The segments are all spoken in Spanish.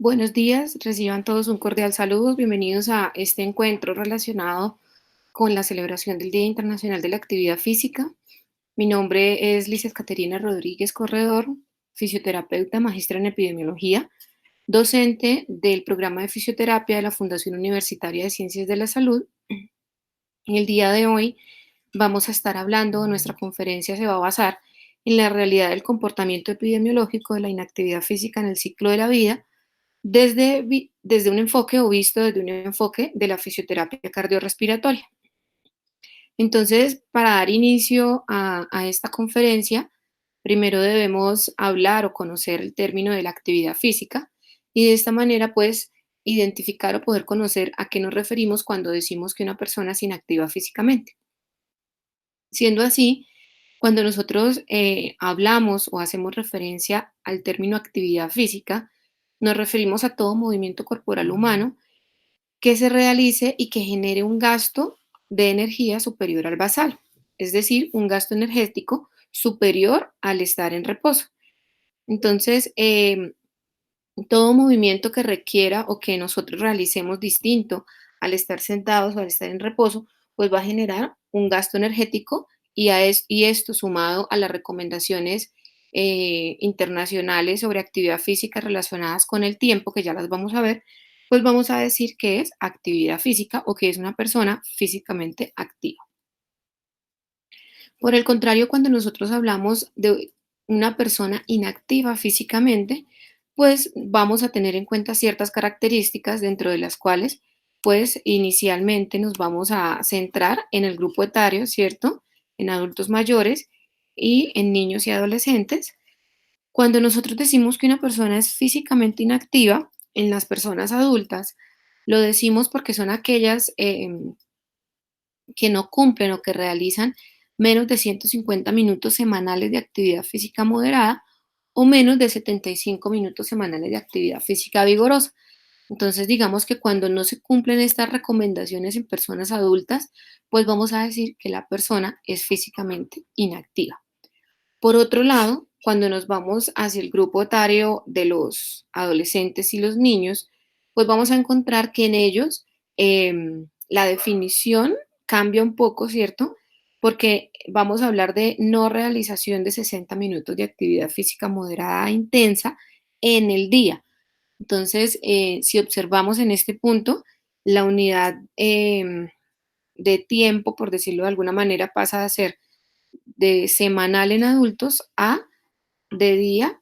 Buenos días, reciban todos un cordial saludo. Bienvenidos a este encuentro relacionado con la celebración del Día Internacional de la Actividad Física. Mi nombre es Lices Caterina Rodríguez Corredor, fisioterapeuta, maestra en epidemiología, docente del programa de fisioterapia de la Fundación Universitaria de Ciencias de la Salud. En el día de hoy vamos a estar hablando, nuestra conferencia se va a basar en la realidad del comportamiento epidemiológico de la inactividad física en el ciclo de la vida desde un enfoque o visto desde un enfoque de la fisioterapia cardiorrespiratoria. Entonces, para dar inicio a esta conferencia, primero debemos hablar o conocer el término de la actividad física y de esta manera, pues, identificar o poder conocer a qué nos referimos cuando decimos que una persona es inactiva físicamente. Siendo así, cuando nosotros hablamos o hacemos referencia al término actividad física, nos referimos a todo movimiento corporal humano que se realice y que genere un gasto de energía superior al basal, es decir, un gasto energético superior al estar en reposo. Entonces, todo movimiento que requiera o que nosotros realicemos distinto al estar sentados o al estar en reposo, pues va a generar un gasto energético y esto sumado a las recomendaciones internacionales sobre actividad física relacionadas con el tiempo, que ya las vamos a ver, pues vamos a decir que es actividad física o que es una persona físicamente activa. Por el contrario, cuando nosotros hablamos de una persona inactiva físicamente, pues vamos a tener en cuenta ciertas características dentro de las cuales, pues inicialmente nos vamos a centrar en el grupo etario, ¿cierto? En adultos mayores y en niños y adolescentes. Cuando nosotros decimos que una persona es físicamente inactiva, en las personas adultas, lo decimos porque son aquellas que no cumplen o que realizan menos de 150 minutos semanales de actividad física moderada o menos de 75 minutos semanales de actividad física vigorosa. Entonces, digamos que cuando no se cumplen estas recomendaciones en personas adultas, pues vamos a decir que la persona es físicamente inactiva. Por otro lado, cuando nos vamos hacia el grupo etario de los adolescentes y los niños, pues vamos a encontrar que en ellos la definición cambia un poco, ¿cierto? Porque vamos a hablar de no realización de 60 minutos de actividad física moderada e intensa en el día. Entonces, si observamos en este punto, la unidad de tiempo, por decirlo de alguna manera, pasa a ser de semanal en adultos a de día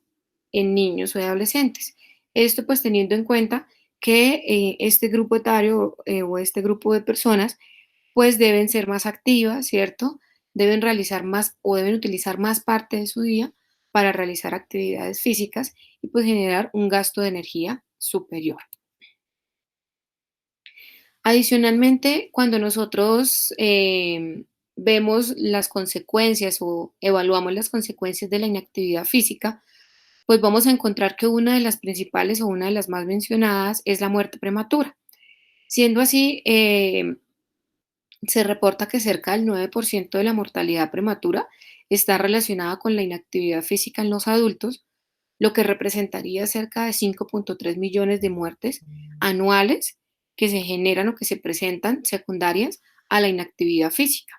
en niños o adolescentes. Esto pues teniendo en cuenta que este grupo etario o este grupo de personas pues deben ser más activas, ¿cierto? Deben realizar más o deben utilizar más parte de su día para realizar actividades físicas y pues generar un gasto de energía superior. Adicionalmente, cuando nosotros vemos las consecuencias o evaluamos las consecuencias de la inactividad física, pues vamos a encontrar que una de las principales o una de las más mencionadas es la muerte prematura. Siendo así, se reporta que cerca del 9% de la mortalidad prematura está relacionada con la inactividad física en los adultos, lo que representaría cerca de 5,3 millones de muertes anuales que se generan o que se presentan secundarias a la inactividad física.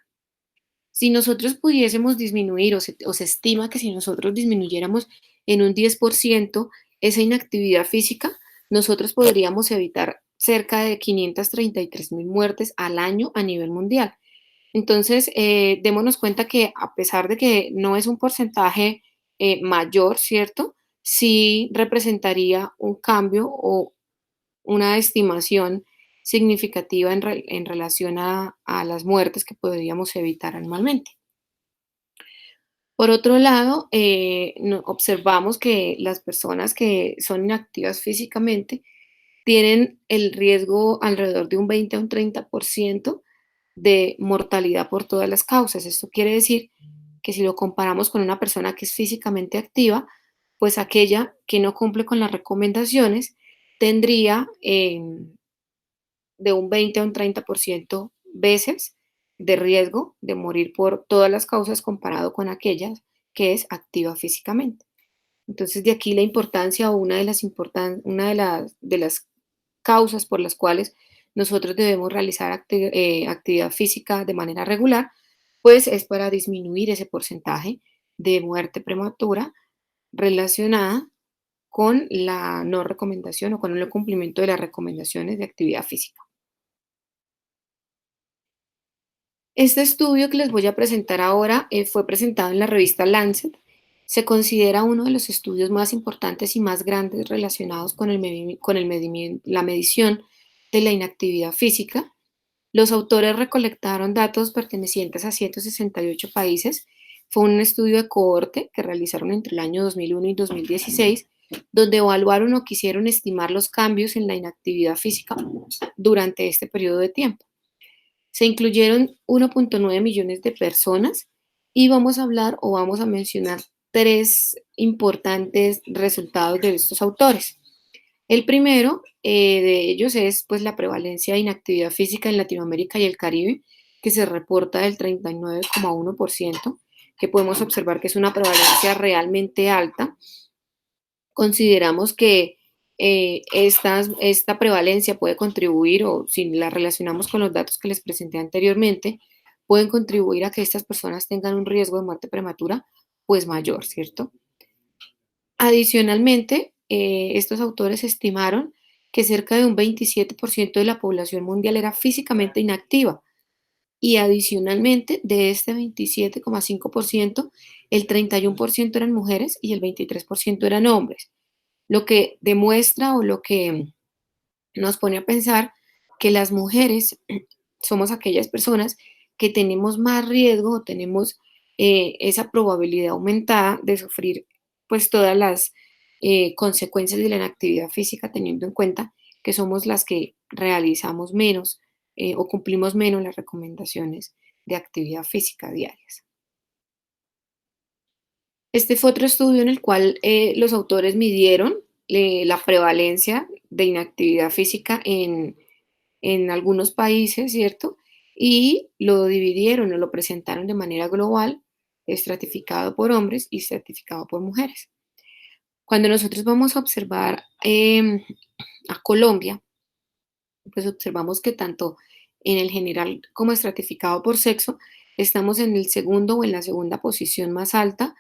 Si nosotros pudiésemos disminuir o se estima que si nosotros disminuyéramos en un 10% esa inactividad física, nosotros podríamos evitar cerca de 533,000 muertes al año a nivel mundial. Entonces, démonos cuenta que a pesar de que no es un porcentaje mayor, ¿cierto? Sí representaría un cambio o una estimación significativa en relación a las muertes que podríamos evitar anualmente. Por otro lado, observamos que las personas que son inactivas físicamente tienen el riesgo alrededor de un 20 a un 30% de mortalidad por todas las causas. Esto quiere decir que si lo comparamos con una persona que es físicamente activa, pues aquella que no cumple con las recomendaciones tendría de un 20 a un 30% veces de riesgo de morir por todas las causas comparado con aquellas que es activa físicamente. Entonces, de aquí la importancia o una de las causas por las cuales nosotros debemos realizar actividad física de manera regular, pues es para disminuir ese porcentaje de muerte prematura relacionada con la no recomendación o con el cumplimiento de las recomendaciones de actividad física. Este estudio que les voy a presentar ahora fue presentado en la revista Lancet. Se considera uno de los estudios más importantes y más grandes relacionados con la medición de la inactividad física. Los autores recolectaron datos pertenecientes a 168 países. Fue un estudio de cohorte que realizaron entre el año 2001 y 2016, donde evaluaron o quisieron estimar los cambios en la inactividad física durante este periodo de tiempo. Se incluyeron 1.9 millones de personas y vamos a hablar o vamos a mencionar tres importantes resultados de estos autores. El primero de ellos es pues la prevalencia de inactividad física en Latinoamérica y el Caribe, que se reporta del 39,1%, que podemos observar que es una prevalencia realmente alta. Consideramos que esta prevalencia puede contribuir, o si la relacionamos con los datos que les presenté anteriormente, pueden contribuir a que estas personas tengan un riesgo de muerte prematura pues mayor, ¿cierto? Adicionalmente, estos autores estimaron que cerca de un 27% de la población mundial era físicamente inactiva y adicionalmente de este 27,5%, el 31% eran mujeres y el 23% eran hombres, lo que demuestra o lo que nos pone a pensar que las mujeres somos aquellas personas que tenemos más riesgo o tenemos esa probabilidad aumentada de sufrir pues todas las consecuencias de la inactividad física, teniendo en cuenta que somos las que realizamos menos o cumplimos menos las recomendaciones de actividad física diarias. Este fue otro estudio en el cual los autores midieron la prevalencia de inactividad física en algunos países, ¿cierto? Y lo dividieron o lo presentaron de manera global, estratificado por hombres y estratificado por mujeres. Cuando nosotros vamos a observar a Colombia, pues observamos que tanto en el general como estratificado por sexo, estamos en el segundo o en la segunda posición más alta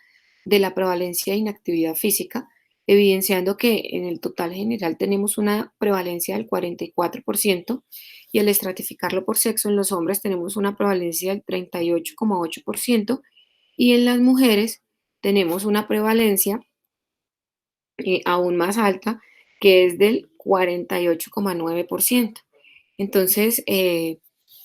de la prevalencia de inactividad física, evidenciando que en el total general tenemos una prevalencia del 44% y al estratificarlo por sexo en los hombres tenemos una prevalencia del 38,8% y en las mujeres tenemos una prevalencia aún más alta, que es del 48,9%. Entonces,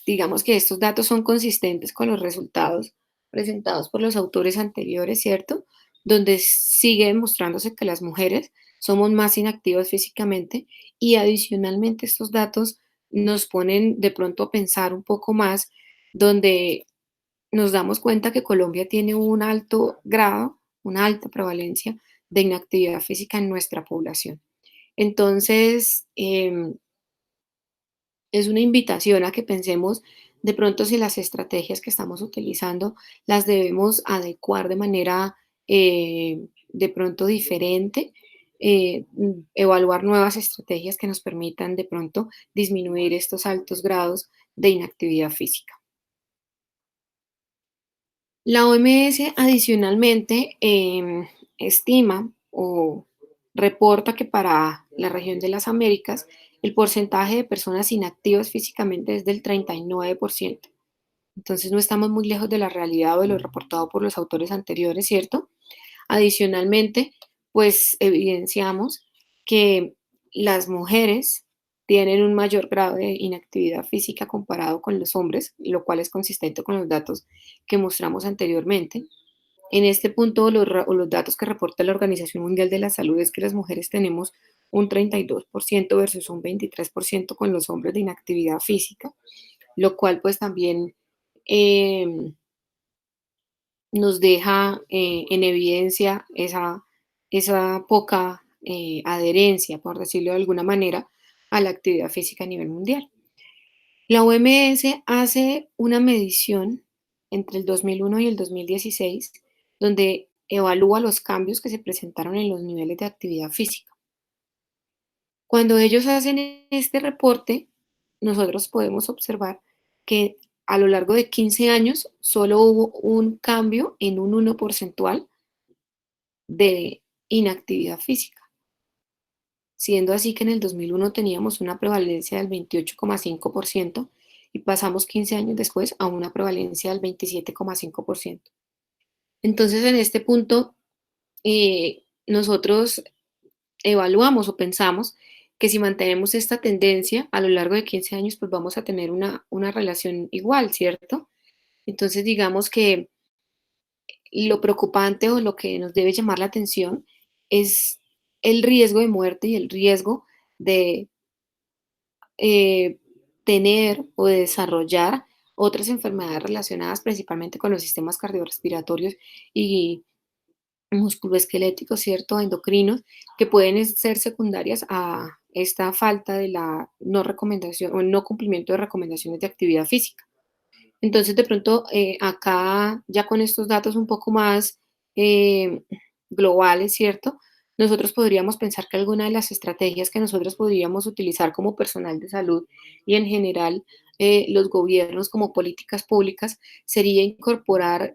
digamos que estos datos son consistentes con los resultados presentados por los autores anteriores, ¿cierto? Donde sigue demostrándose que las mujeres somos más inactivas físicamente y adicionalmente estos datos nos ponen de pronto a pensar un poco más, donde nos damos cuenta que Colombia tiene un alto grado, una alta prevalencia de inactividad física en nuestra población. Entonces, es una invitación a que pensemos de pronto si las estrategias que estamos utilizando las debemos adecuar de manera de pronto diferente, evaluar nuevas estrategias que nos permitan de pronto disminuir estos altos grados de inactividad física. La OMS adicionalmente estima o reporta que para la región de las Américas el porcentaje de personas inactivas físicamente es del 39%. Entonces no estamos muy lejos de la realidad o de lo reportado por los autores anteriores, ¿cierto? Adicionalmente, pues evidenciamos que las mujeres tienen un mayor grado de inactividad física comparado con los hombres, lo cual es consistente con los datos que mostramos anteriormente. En este punto, los datos que reporta la Organización Mundial de la Salud es que las mujeres tenemos un 32% versus un 23% con los hombres de inactividad física, lo cual pues también eh, nos deja en evidencia esa poca adherencia, por decirlo de alguna manera, a la actividad física a nivel mundial. La OMS hace una medición entre el 2001 y el 2016, donde evalúa los cambios que se presentaron en los niveles de actividad física. Cuando ellos hacen este reporte, nosotros podemos observar que a lo largo de 15 años solo hubo un cambio en un 1 porcentual de inactividad física, siendo así que en el 2001 teníamos una prevalencia del 28,5% y pasamos 15 años después a una prevalencia del 27,5%. Entonces, en este punto, nosotros evaluamos o pensamos que si mantenemos esta tendencia a lo largo de 15 años, pues vamos a tener una relación igual, ¿cierto? Entonces, digamos que lo preocupante o lo que nos debe llamar la atención es el riesgo de muerte y el riesgo de eh, tener o de desarrollar otras enfermedades relacionadas principalmente con los sistemas cardiorrespiratorios y musculoesqueléticos, ¿cierto? Endocrinos, que pueden ser secundarias a esta falta de la no recomendación o el no cumplimiento de recomendaciones de actividad física. Entonces, de pronto, acá, ya con estos datos un poco más eh, globales, ¿cierto? Nosotros podríamos pensar que alguna de las estrategias que nosotros podríamos utilizar como personal de salud y en general los gobiernos como políticas públicas sería incorporar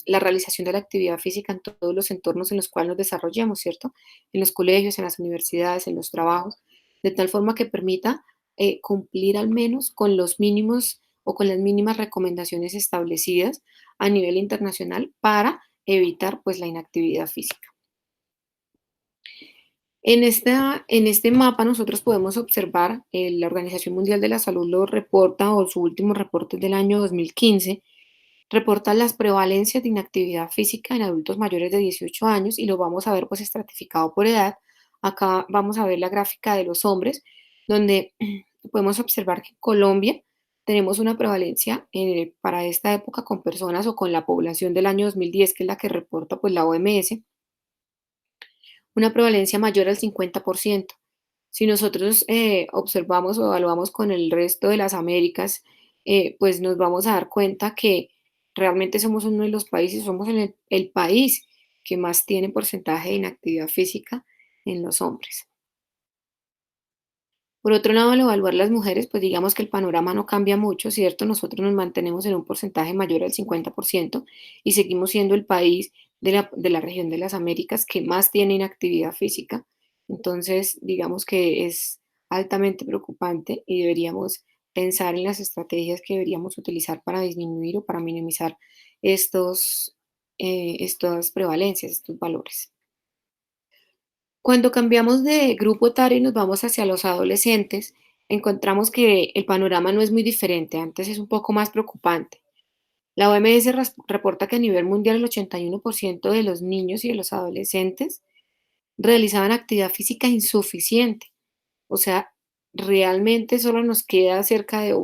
la realización de la actividad física en todos los entornos en los cuales nos desarrollemos, ¿cierto? En los colegios, en las universidades, en los trabajos, de tal forma que permita cumplir al menos con los mínimos o con las mínimas recomendaciones establecidas a nivel internacional para evitar pues la inactividad física. En este mapa nosotros podemos observar, la Organización Mundial de la Salud lo reporta o su último reporte es del año 2015, reporta las prevalencias de inactividad física en adultos mayores de 18 años y lo vamos a ver pues estratificado por edad. Acá vamos a ver la gráfica de los hombres, donde podemos observar que en Colombia tenemos una prevalencia para esta época con personas o con la población del año 2010, que es la que reporta pues la OMS, una prevalencia mayor al 50%. Si nosotros observamos o evaluamos con el resto de las Américas, pues nos vamos a dar cuenta que realmente somos uno de los países, somos el país que más tiene porcentaje de inactividad física en los hombres. Por otro lado, al evaluar las mujeres, pues digamos que el panorama no cambia mucho, ¿cierto? Nosotros nos mantenemos en un porcentaje mayor al 50% y seguimos siendo el país de la región de las Américas que más tiene inactividad física. Entonces, digamos que es altamente preocupante y deberíamos pensar en las estrategias que deberíamos utilizar para disminuir o para minimizar estas prevalencias, estos valores. Cuando cambiamos de grupo etario y nos vamos hacia los adolescentes, encontramos que el panorama no es muy diferente, antes es un poco más preocupante. La OMS reporta que a nivel mundial el 81% de los niños y de los adolescentes realizaban actividad física insuficiente. O sea, realmente solo nos queda cerca de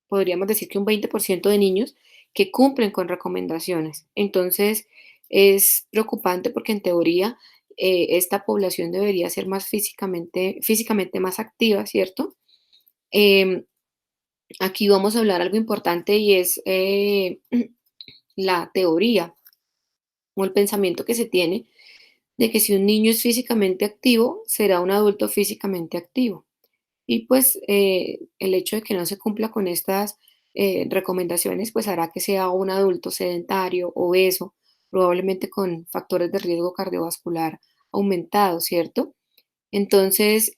podríamos decir que un 20% de niños que cumplen con recomendaciones. Entonces, es preocupante porque en teoría esta población debería ser más físicamente más activa, ¿cierto? Em, Aquí vamos a hablar algo importante y es la teoría o el pensamiento que se tiene de que si un niño es físicamente activo, será un adulto físicamente activo. Y pues el hecho de que no se cumpla con estas recomendaciones, pues hará que sea un adulto sedentario, obeso, probablemente con factores de riesgo cardiovascular aumentados, ¿cierto? Entonces,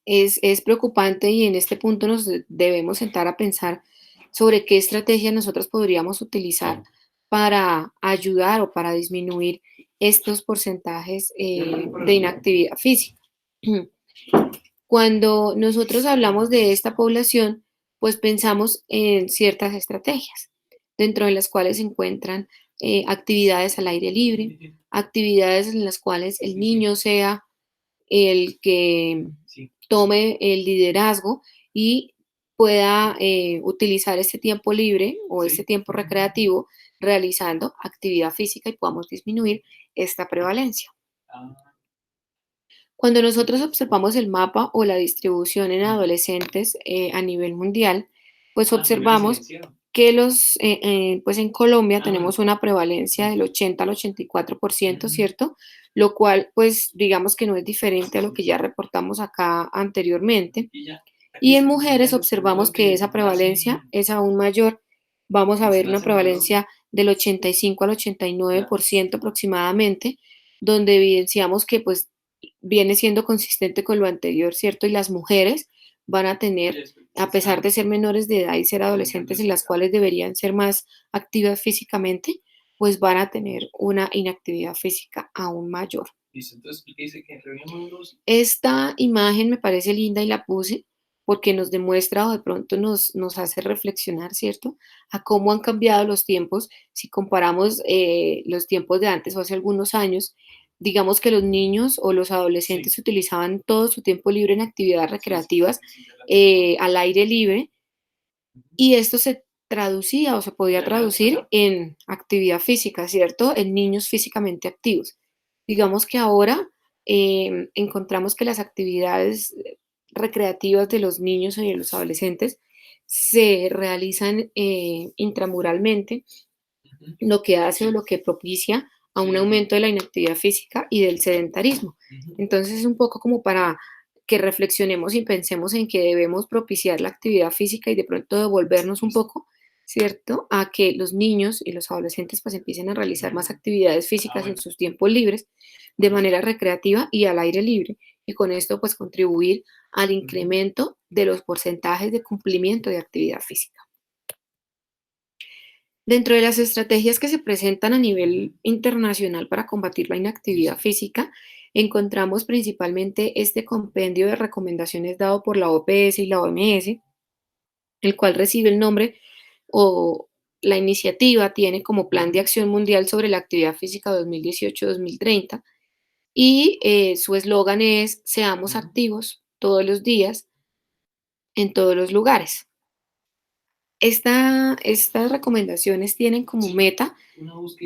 es preocupante y en este punto nos debemos sentar a pensar sobre qué estrategias nosotros podríamos utilizar para ayudar o para disminuir estos porcentajes de inactividad física. Cuando nosotros hablamos de esta población, pues pensamos en ciertas estrategias, dentro de las cuales se encuentran actividades al aire libre, actividades en las cuales el niño sea el que tome el liderazgo y pueda utilizar este tiempo libre o este tiempo recreativo realizando actividad física y podamos disminuir esta prevalencia. Cuando nosotros observamos el mapa o la distribución en adolescentes a nivel mundial, pues observamos que pues en Colombia tenemos una prevalencia del 80 al 84%, ¿cierto? Lo cual, pues digamos que no es diferente a lo que ya reportamos acá anteriormente. Y en mujeres observamos que esa prevalencia es aún mayor. Vamos a ver una prevalencia del 85 al 89% aproximadamente, donde evidenciamos que pues viene siendo consistente con lo anterior, ¿cierto? Y las mujeres van a tener, a pesar de ser menores de edad y ser adolescentes en las cuales deberían ser más activas físicamente, pues van a tener una inactividad física aún mayor. Esta imagen me parece linda y la puse porque nos demuestra o de pronto nos hace reflexionar, ¿cierto? A cómo han cambiado los tiempos. Si comparamos los tiempos de antes o hace algunos años, digamos que los niños o los adolescentes utilizaban todo su tiempo libre en actividades recreativas al aire libre y esto se traducía o se podía traducir en actividad física, ¿cierto? En niños físicamente activos. Digamos que ahora encontramos que las actividades recreativas de los niños y de los adolescentes se realizan intramuralmente, lo que hace o lo que propicia a un aumento de la inactividad física y del sedentarismo. Entonces es un poco como para que reflexionemos y pensemos en que debemos propiciar la actividad física y de pronto devolvernos un poco, ¿cierto? A que los niños y los adolescentes pues empiecen a realizar más actividades físicas en sus tiempos libres de manera recreativa y al aire libre y con esto pues contribuir al incremento de los porcentajes de cumplimiento de actividad física. Dentro de las estrategias que se presentan a nivel internacional para combatir la inactividad física, encontramos principalmente este compendio de recomendaciones dado por la OPS y la OMS, el cual recibe el nombre o la iniciativa tiene como Plan de Acción Mundial sobre la Actividad Física 2018-2030 y su eslogan es Seamos activos todos los días, en todos los lugares. Estas recomendaciones tienen como meta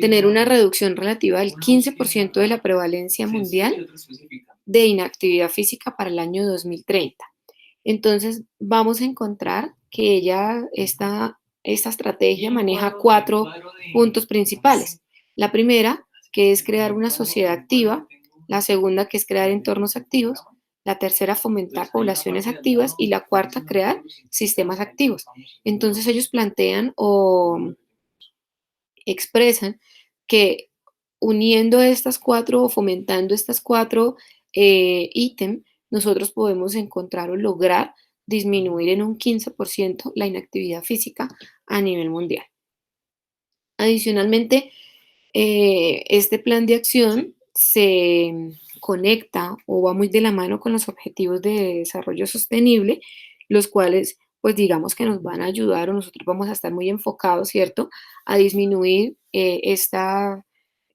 tener una reducción relativa del 15% de la prevalencia mundial de inactividad física para el año 2030. Entonces, vamos a encontrar que esta estrategia maneja cuatro puntos principales. La primera, que es crear una sociedad activa. La segunda, que es crear entornos activos. La tercera, fomentar poblaciones activas. Y la cuarta, crear sistemas activos. Entonces, ellos plantean o expresan que uniendo estas cuatro o fomentando estas cuatro ítems, nosotros podemos encontrar o lograr disminuir en un 15% la inactividad física a nivel mundial. Adicionalmente, este plan de acción se conecta o va muy de la mano con los objetivos de desarrollo sostenible, los cuales, pues digamos que nos van a ayudar o nosotros vamos a estar muy enfocados, ¿cierto?, a disminuir esta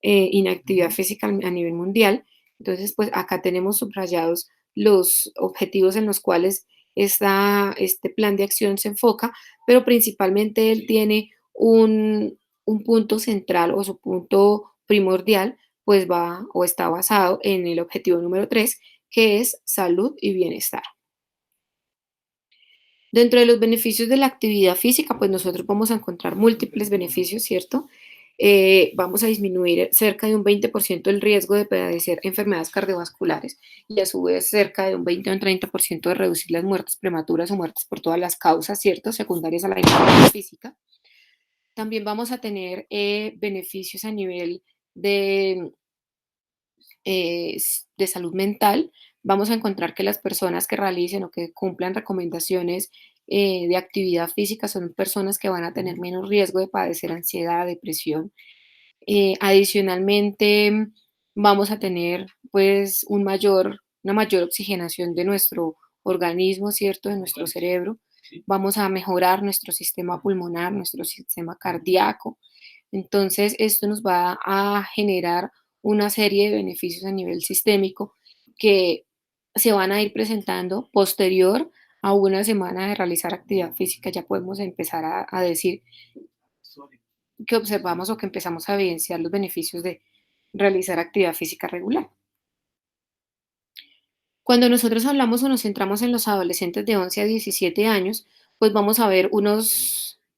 inactividad física a nivel mundial. Entonces, pues acá tenemos subrayados los objetivos en los cuales este plan de acción se enfoca, pero principalmente él tiene un punto central o su punto primordial, pues va o está basado en el objetivo número 3, que es salud y bienestar. Dentro de los beneficios de la actividad física, pues nosotros vamos a encontrar múltiples beneficios, ¿cierto? Vamos a disminuir cerca de un 20% el riesgo de padecer enfermedades cardiovasculares y a su vez cerca de un 20 o un 30% de reducir las muertes prematuras o muertes por todas las causas, ¿cierto? Secundarias a la inactividad física. También vamos a tener beneficios a nivel de, de salud mental. Vamos a encontrar que las personas que realicen o que cumplan recomendaciones de actividad física son personas que van a tener menos riesgo de padecer ansiedad, depresión. Adicionalmente, vamos a tener pues una mayor oxigenación de nuestro organismo, ¿cierto? De nuestro cerebro. Vamos a mejorar nuestro sistema pulmonar, nuestro sistema cardíaco. Entonces, esto nos va a generar una serie de beneficios a nivel sistémico que se van a ir presentando posterior a una semana de realizar actividad física. Ya podemos empezar a decir que observamos o que empezamos a evidenciar los beneficios de realizar actividad física regular. Cuando nosotros hablamos o nos centramos en los adolescentes de 11 a 17 años, pues vamos a ver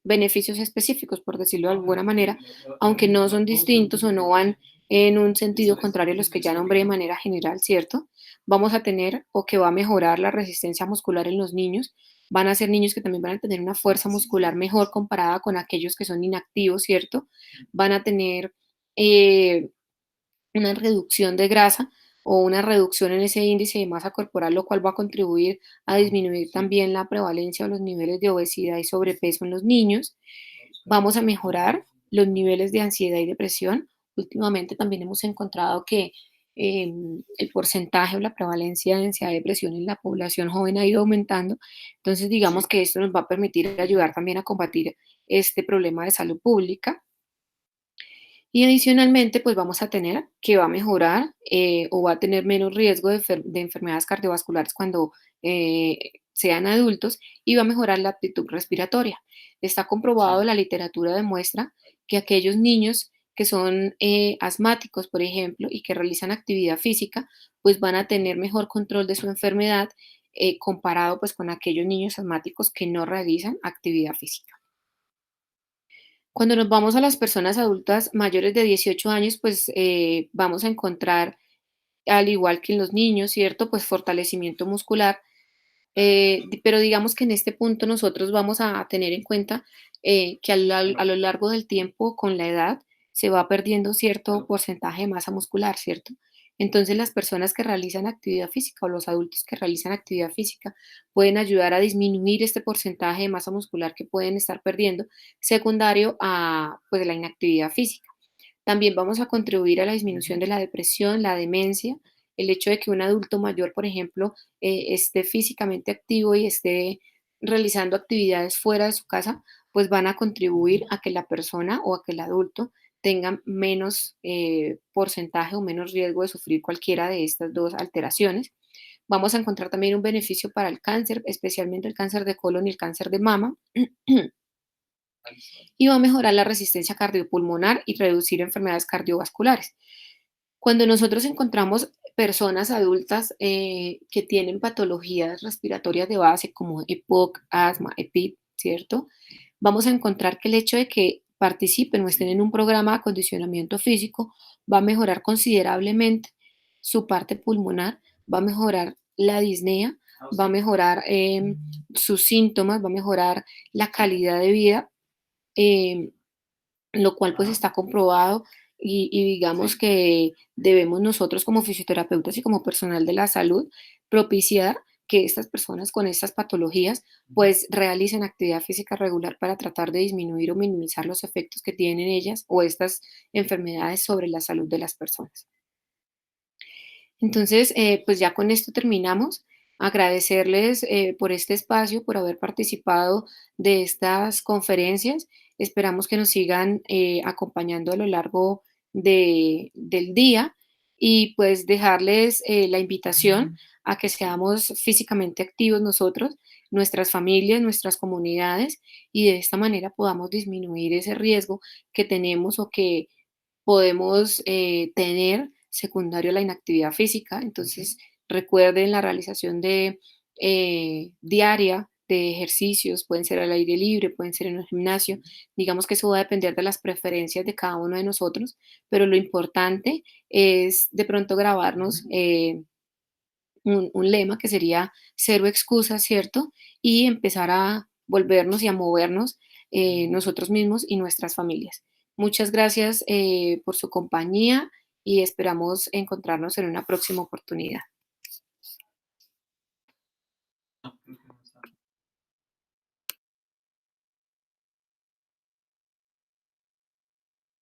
beneficios específicos, por decirlo de alguna manera, aunque no son distintos o no van en un sentido contrario a los que ya nombré de manera general, ¿cierto? Vamos a tener o que va a mejorar la resistencia muscular en los niños. Van a ser niños que también van a tener una fuerza muscular mejor comparada con aquellos que son inactivos, ¿cierto? Van a tener eh, una reducción de grasa o una reducción en ese índice de masa corporal, lo cual va a contribuir a disminuir también la prevalencia o los niveles de obesidad y sobrepeso en los niños. Vamos a mejorar los niveles de ansiedad y depresión. Últimamente también hemos encontrado que el porcentaje o la prevalencia de ansiedad y depresión en la población joven ha ido aumentando. Entonces, digamos que esto nos va a permitir ayudar también a combatir este problema de salud pública. Y adicionalmente, pues vamos a tener que va a mejorar o va a tener menos riesgo de enfermedades cardiovasculares cuando sean adultos y va a mejorar la aptitud respiratoria. Está comprobado, Sí, la literatura demuestra que aquellos niños que son asmáticos, por ejemplo, y que realizan actividad física, pues van a tener mejor control de su enfermedad comparado pues con aquellos niños asmáticos que no realizan actividad física. Cuando nos vamos a las personas adultas mayores de 18 años, pues vamos a encontrar, al igual que en los niños, ¿cierto? Pues fortalecimiento muscular, pero digamos que en este punto nosotros vamos a tener en cuenta que a lo largo del tiempo, con la edad, se va perdiendo cierto porcentaje de masa muscular, ¿cierto? Entonces las personas que realizan actividad física o los adultos que realizan actividad física pueden ayudar a disminuir este porcentaje de masa muscular que pueden estar perdiendo, secundario a pues, la inactividad física. También vamos a contribuir a la disminución de la depresión, la demencia, el hecho de que un adulto mayor, por ejemplo, esté físicamente activo y esté realizando actividades fuera de su casa, pues van a contribuir a que la persona o a que el adulto tenga menos porcentaje o menos riesgo de sufrir cualquiera de estas dos alteraciones. Vamos a encontrar también un beneficio para el cáncer, especialmente el cáncer de colon y el cáncer de mama. Y va a mejorar la resistencia cardiopulmonar y reducir enfermedades cardiovasculares. Cuando nosotros encontramos personas adultas que tienen patologías respiratorias de base como EPOC, asma, EPIP, ¿cierto? Vamos a encontrar que el hecho de que participen o estén en un programa de acondicionamiento físico va a mejorar considerablemente su parte pulmonar, va a mejorar la disnea, va a mejorar sus síntomas, va a mejorar la calidad de vida, eh, lo cual pues está comprobado y digamos que debemos nosotros como fisioterapeutas y como personal de la salud propiciar que estas personas con estas patologías pues realicen actividad física regular para tratar de disminuir o minimizar los efectos que tienen ellas o estas enfermedades sobre la salud de las personas. Entonces, pues ya con esto terminamos. Agradecerles por este espacio, por haber participado de estas conferencias. Esperamos que nos sigan acompañando a lo largo del día y pues dejarles la invitación a que seamos físicamente activos nosotros, nuestras familias, nuestras comunidades y de esta manera podamos disminuir ese riesgo que tenemos o que podemos tener secundario a la inactividad física. Entonces, recuerden la realización de diaria de ejercicios, pueden ser al aire libre, pueden ser en el gimnasio. Digamos que eso va a depender de las preferencias de cada uno de nosotros, pero lo importante es de pronto grabarnos un lema que sería cero excusas, ¿cierto? Y empezar a volvernos y a movernos nosotros mismos y nuestras familias. Muchas gracias por su compañía y esperamos encontrarnos en una próxima oportunidad.